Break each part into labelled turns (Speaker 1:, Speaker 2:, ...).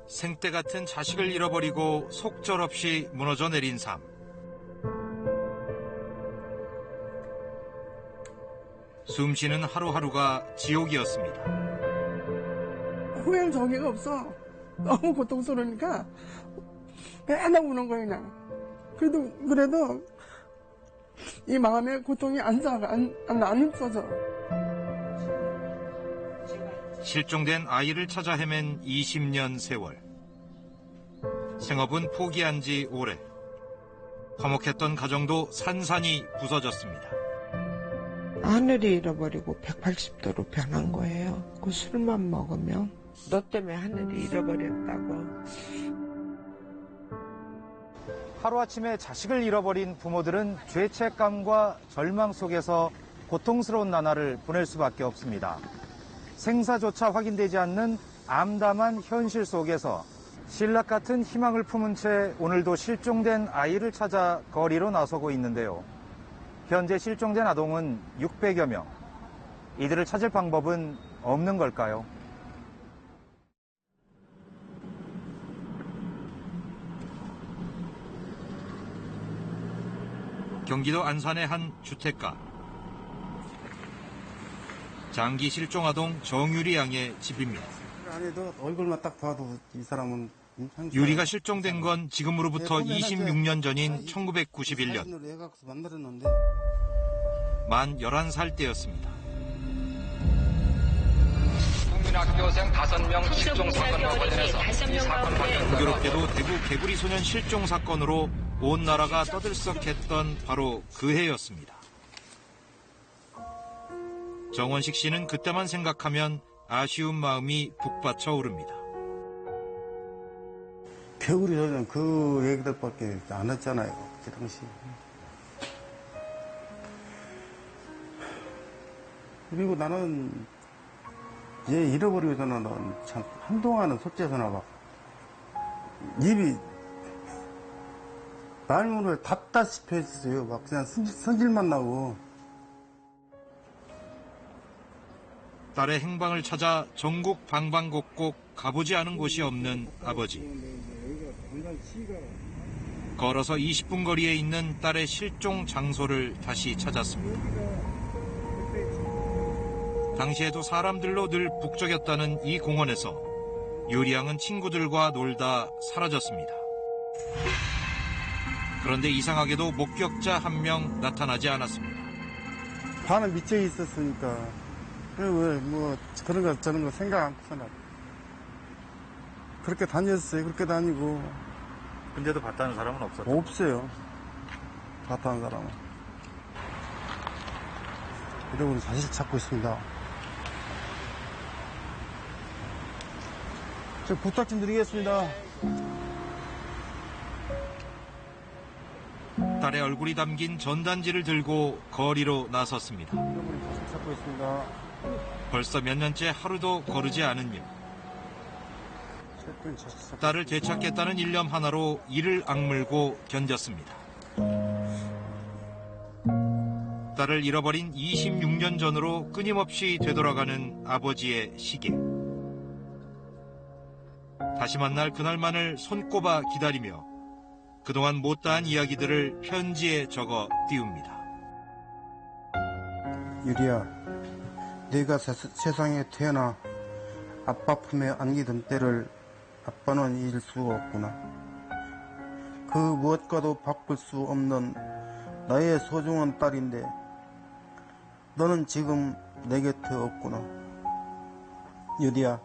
Speaker 1: 생때 같은 자식을 잃어버리고 속절없이 무너져 내린 삶. 숨쉬는 하루하루가 지옥이었습니다.
Speaker 2: 후회할 저기가 없어. 너무 고통스러우니까 맨날 우는 거예요, 그냥. 그래도 이 마음에 고통이 안 없어져.
Speaker 1: 실종된 아이를 찾아 헤맨 20년 세월. 생업은 포기한 지 오래. 화목했던 가정도 산산이 부서졌습니다.
Speaker 3: 하늘이 잃어버리고 180도로 변한 거예요. 그 술만 먹으면 너 때문에 하늘이 잃어버렸다고.
Speaker 4: 하루아침에 자식을 잃어버린 부모들은 죄책감과 절망 속에서 고통스러운 나날을 보낼 수밖에 없습니다. 생사조차 확인되지 않는 암담한 현실 속에서 신락 같은 희망을 품은 채 오늘도 실종된 아이를 찾아 거리로 나서고 있는데요. 현재 실종된 아동은 600여 명. 이들을 찾을 방법은 없는 걸까요?
Speaker 1: 경기도 안산의 한 주택가. 장기 실종 아동 정유리 양의 집입니다.
Speaker 5: 아니도 얼굴만 딱 봐도 이 사람은
Speaker 1: 유리가 실종된 건 지금으로부터 26년 전인 1991년. 만 11살 때였습니다.
Speaker 6: 국민학교생 5명 실종 사건과 관련해서 이 사건 관련
Speaker 1: 공교롭게도 대구 개구리 소년 실종 사건으로 온 나라가 떠들썩했던 바로 그 해였습니다. 정원식 씨는 그때만 생각하면 아쉬운 마음이 북받쳐 오릅니다.
Speaker 5: 개구리 소년 그 얘기들밖에 안 했잖아요, 그 당시. 그리고 나는 얘 잃어버리고 전에는 참 한동안은 솔직해서나 막 입이 말문을 닫다시피 했어요. 막 그냥 성질만 나고.
Speaker 1: 딸의 행방을 찾아 전국 방방곡곡 가보지 않은 곳이 없는 아버지. 걸어서 20분 거리에 있는 딸의 실종 장소를 다시 찾았습니다. 당시에도 사람들로 늘 북적였다는 이 공원에서 유리 양은 친구들과 놀다 사라졌습니다. 그런데 이상하게도 목격자 한 명 나타나지 않았습니다.
Speaker 5: 반은 밑에 있었으니까 왜 뭐 그런 거 저런 거 생각 않고서나 그렇게 다녔어요. 그렇게 다니고.
Speaker 4: 근데도 봤다는 사람은 없었죠?
Speaker 5: 없어요. 봤다는 사람은. 여러분 자식 찾고 있습니다. 저 부탁 좀 드리겠습니다.
Speaker 1: 딸의 얼굴이 담긴 전단지를 들고 거리로 나섰습니다.
Speaker 5: 여러분 자식 찾고 있습니다.
Speaker 1: 벌써 몇 년째 하루도 거르지 않은 일. 딸을 되찾겠다는 일념 하나로 이를 악물고 견뎠습니다. 딸을 잃어버린 26년 전으로 끊임없이 되돌아가는 아버지의 시계. 다시 만날 그날만을 손꼽아 기다리며 그동안 못다한 이야기들을 편지에 적어 띄웁니다.
Speaker 5: 유리야, 네가 세상에 태어나 아빠 품에 안기던 때를 아빠는 잊을 수가 없구나. 그 무엇과도 바꿀 수 없는 나의 소중한 딸인데 너는 지금 내 곁에 없구나. 유리야,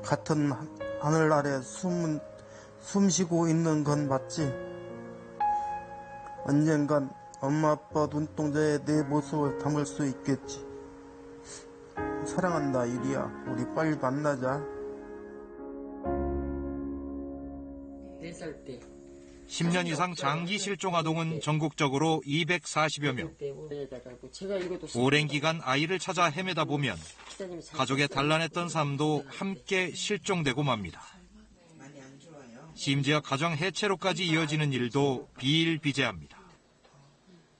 Speaker 5: 같은 하늘 아래 숨 쉬고 있는 건 맞지? 언젠간 엄마 아빠 눈동자에 내 모습을 담을 수 있겠지. 사랑한다, 유리야. 우리 빨리 만나자.
Speaker 3: 4살 때.
Speaker 1: 10년 이상 장기 실종 아동은 전국적으로 240여 명. 오랜 기간 아이를 찾아 헤매다 보면 가족의 단란했던 삶도 함께 실종되고 맙니다. 심지어 가정 해체로까지 이어지는 일도 비일비재합니다.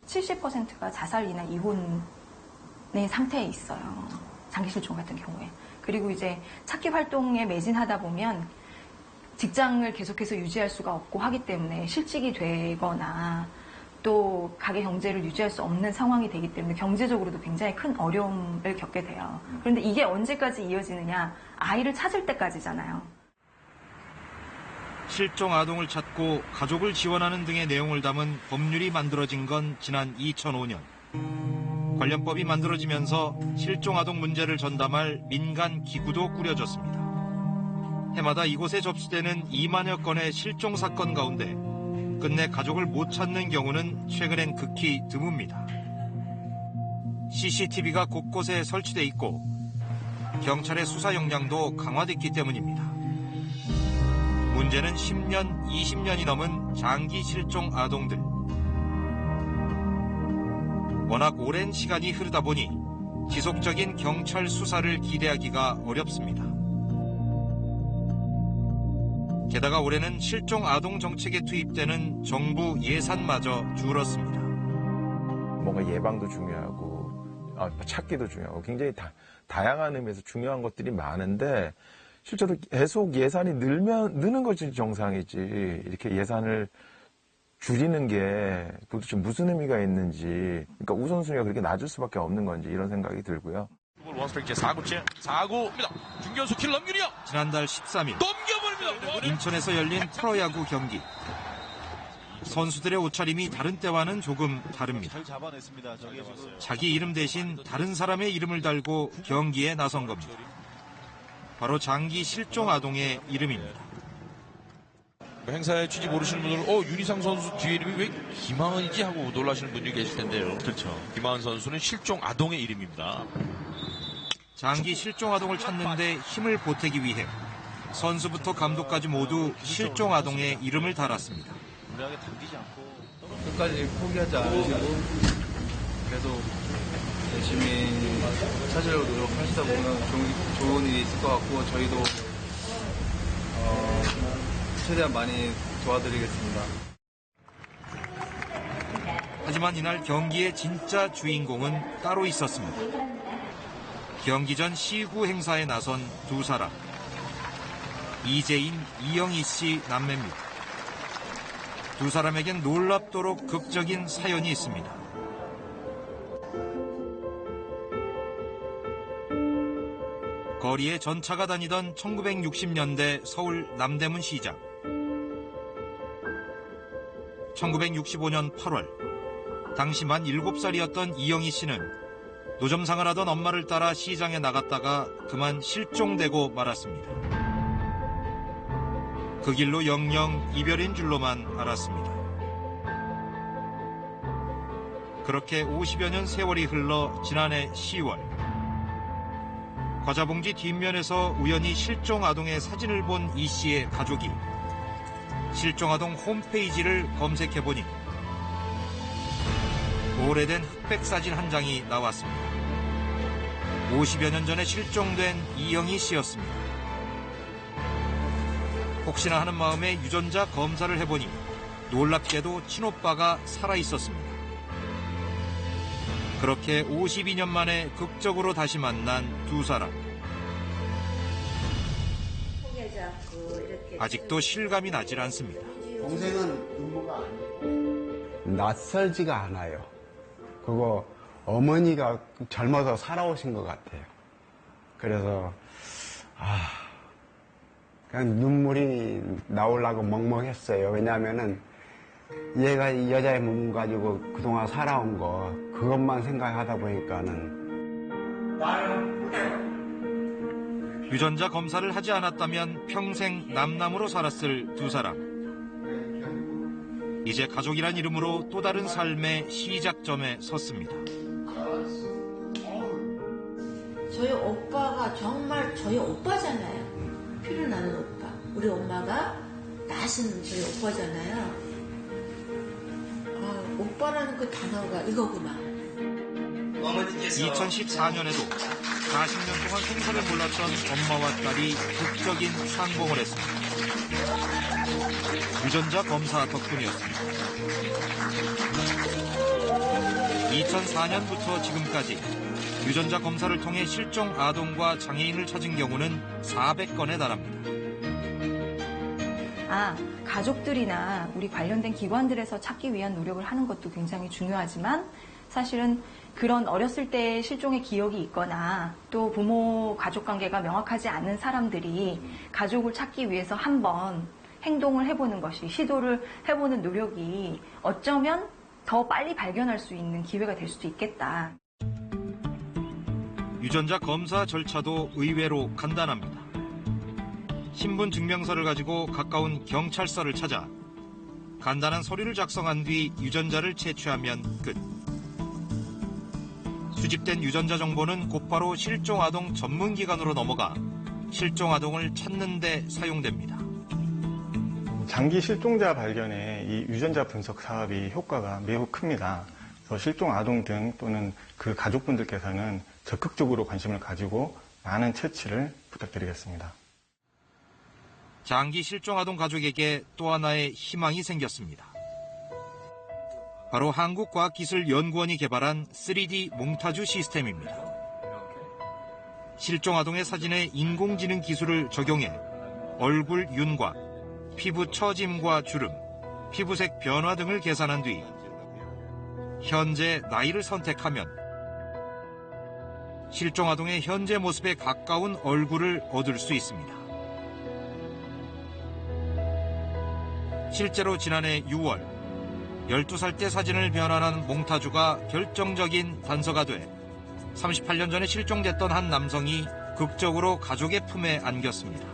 Speaker 7: 70%가 자살이나 이혼의 상태에 있어요. 장기 실종 같은 경우에. 그리고 이제 찾기 활동에 매진하다 보면 직장을 계속해서 유지할 수가 없고 하기 때문에 실직이 되거나 또 가게 경제를 유지할 수 없는 상황이 되기 때문에 경제적으로도 굉장히 큰 어려움을 겪게 돼요. 그런데 이게 언제까지 이어지느냐? 아이를 찾을 때까지잖아요.
Speaker 1: 실종 아동을 찾고 가족을 지원하는 등의 내용을 담은 법률이 만들어진 건 지난 2005년. 관련법이 만들어지면서 실종 아동 문제를 전담할 민간 기구도 꾸려졌습니다. 해마다 이곳에 접수되는 2만여 건의 실종 사건 가운데 끝내 가족을 못 찾는 경우는 최근엔 극히 드뭅니다. CCTV가 곳곳에 설치돼 있고 경찰의 수사 역량도 강화됐기 때문입니다. 문제는 10년, 20년이 넘은 장기 실종 아동들. 워낙 오랜 시간이 흐르다 보니 지속적인 경찰 수사를 기대하기가 어렵습니다. 게다가 올해는 실종 아동 정책에 투입되는 정부 예산마저 줄었습니다.
Speaker 8: 뭔가 예방도 중요하고 찾기도 중요하고 굉장히 다양한 의미에서 중요한 것들이 많은데 실제로 계속 예산이 느는 것이 정상이지 이렇게 예산을 줄이는 게 도대체 무슨 의미가 있는지, 그러니까 우선순위가 그렇게 낮을 수밖에 없는 건지 이런 생각이 들고요.
Speaker 9: 원스트라이크 4구입니다. 중견수 킬 넘기려.
Speaker 1: 지난달 13일
Speaker 9: 넘겨버립니다.
Speaker 1: 인천에서 열린 프로야구 경기. 선수들의 옷차림이 다른 때와는 조금 다릅니다. 자기 이름 대신 다른 사람의 이름을 달고 경기에 나선 겁니다. 바로 장기 실종 아동의 이름입니다.
Speaker 9: 행사의 취지 모르시는 분들은 윤희상 선수 뒤에 이름이 왜 김하은이지 하고 놀라시는 분들이 계실 텐데요. 그렇죠. 김하은 선수는 실종 아동의 이름입니다.
Speaker 1: 장기 실종 아동을 찾는데 힘을 보태기 위해 선수부터 감독까지 모두 실종 아동의 이름을 달았습니다.
Speaker 10: 끝까지 포기하지 않으시고 계속 열심히 찾으려고 노력하시다 보면 좋은 일이 있을 것 같고 저희도 최대한 많이 도와드리겠습니다.
Speaker 1: 하지만 이날 경기의 진짜 주인공은 따로 있었습니다. 경기 전 시구 행사에 나선 두 사람. 이재인, 이영희 씨 남매입니다. 두 사람에겐 놀랍도록 극적인 사연이 있습니다. 거리에 전차가 다니던 1960년대 서울 남대문 시장. 1965년 8월, 당시 만 7살이었던 이영희 씨는 노점상을 하던 엄마를 따라 시장에 나갔다가 그만 실종되고 말았습니다. 그 길로 영영 이별인 줄로만 알았습니다. 그렇게 50여 년 세월이 흘러 지난해 10월, 과자봉지 뒷면에서 우연히 실종 아동의 사진을 본 이 씨의 가족이 실종 아동 홈페이지를 검색해보니 오래된 흑백 사진 한 장이 나왔습니다. 50여 년 전에 실종된 이영희 씨였습니다. 혹시나 하는 마음에 유전자 검사를 해보니 놀랍게도 친오빠가 살아있었습니다. 그렇게 52년 만에 극적으로 다시 만난 두 사람. 아직도 실감이 나질 않습니다.
Speaker 5: 동생은 음모가 아니에요. 낯설지가 않아요. 그거 어머니가 젊어서 살아오신 것 같아요. 그래서 그냥 눈물이 나오려고 먹먹했어요. 왜냐하면은 얘가 이 여자의 몸 가지고 그동안 살아온 거 그것만 생각하다 보니까는
Speaker 1: 유전자 검사를 하지 않았다면 평생 남남으로 살았을 두 사람. 이제 가족이란 이름으로 또 다른 삶의 시작점에 섰습니다.
Speaker 11: 저희 오빠가 정말 저희 오빠잖아요. 피를 나는 오빠. 우리 엄마가 낳으신 저희 오빠잖아요. 오빠라는 그 단어가 이거구나.
Speaker 1: 2014년에도 40년 동안 생사를 몰랐던 엄마와 딸이 극적인 상봉을 했습니다. 유전자 검사 덕분이었습니다. 2004년부터 지금까지 유전자 검사를 통해 실종 아동과 장애인을 찾은 경우는 400건에 달합니다.
Speaker 7: 있거나 가족들이나 우리 관련된 기관들에서 찾기 위한 노력을 하는 것도 굉장히 중요하지만 사실은 그런 어렸을 때 실종의 기억이 있거나 또 부모 가족 관계가 명확하지 않은 사람들이 가족을 찾기 위해서 한번 행동을 해보는 것이, 시도를 해보는 노력이 어쩌면 더 빨리 발견할 수 있는 기회가 될 수도 있겠다.
Speaker 1: 유전자 검사 절차도 의외로 간단합니다. 신분 증명서를 가지고 가까운 경찰서를 찾아 간단한 서류를 작성한 뒤 유전자를 채취하면 끝. 수집된 유전자 정보는 곧바로 실종아동 전문기관으로 넘어가 실종아동을 찾는 데 사용됩니다.
Speaker 12: 장기 실종자 발견에 이 유전자 분석 사업이 효과가 매우 큽니다. 그래서 실종아동 등 또는 그 가족분들께서는 적극적으로 관심을 가지고 많은 채취를 부탁드리겠습니다.
Speaker 1: 장기 실종아동 가족에게 또 하나의 희망이 생겼습니다. 바로 한국과학기술연구원이 개발한 3D 몽타주 시스템입니다. 실종아동의 사진에 인공지능 기술을 적용해 얼굴 윤곽, 피부 처짐과 주름, 피부색 변화 등을 계산한 뒤 현재 나이를 선택하면 실종아동의 현재 모습에 가까운 얼굴을 얻을 수 있습니다. 실제로 지난해 6월 12살 때 사진을 변환한 몽타주가 결정적인 단서가 돼 38년 전에 실종됐던 한 남성이 극적으로 가족의 품에 안겼습니다.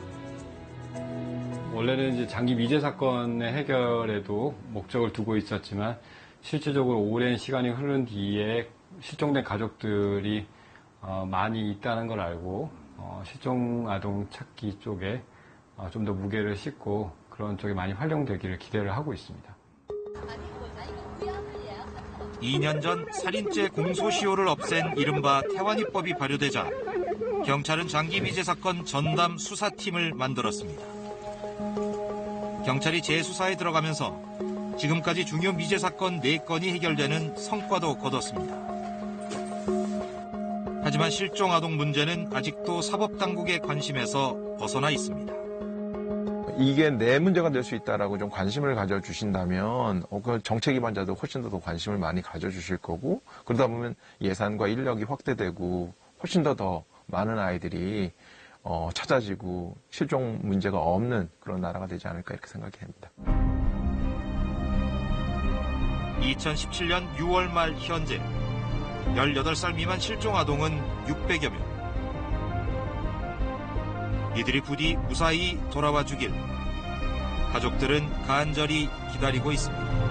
Speaker 13: 원래는 이제 장기 미제 사건의 해결에도 목적을 두고 있었지만 실질적으로 오랜 시간이 흐른 뒤에 실종된 가족들이 많이 있다는 걸 알고 실종 아동 찾기 쪽에 좀 더 무게를 싣고 그런 쪽에 많이 활용되기를 기대를 하고 있습니다.
Speaker 1: 2년 전 살인죄 공소시효를 없앤 이른바 태완이법이 발효되자 경찰은 장기 미제 사건 전담 수사팀을 만들었습니다. 경찰이 재수사에 들어가면서 지금까지 중요 미제 사건 4건이 해결되는 성과도 거뒀습니다. 하지만 실종아동 문제는 아직도 사법당국의 관심에서 벗어나 있습니다.
Speaker 8: 이게 내 문제가 될 수 있다라고 좀 관심을 가져주신다면 그 정책 기반자도 훨씬 더 관심을 많이 가져주실 거고 그러다 보면 예산과 인력이 확대되고 훨씬 더 많은 아이들이 찾아지고 실종 문제가 없는 그런 나라가 되지 않을까 이렇게 생각이 됩니다.
Speaker 1: 2017년 6월 말 현재 18살 미만 실종아동은 600여 명. 이들이 부디 무사히 돌아와 주길 가족들은 간절히 기다리고 있습니다.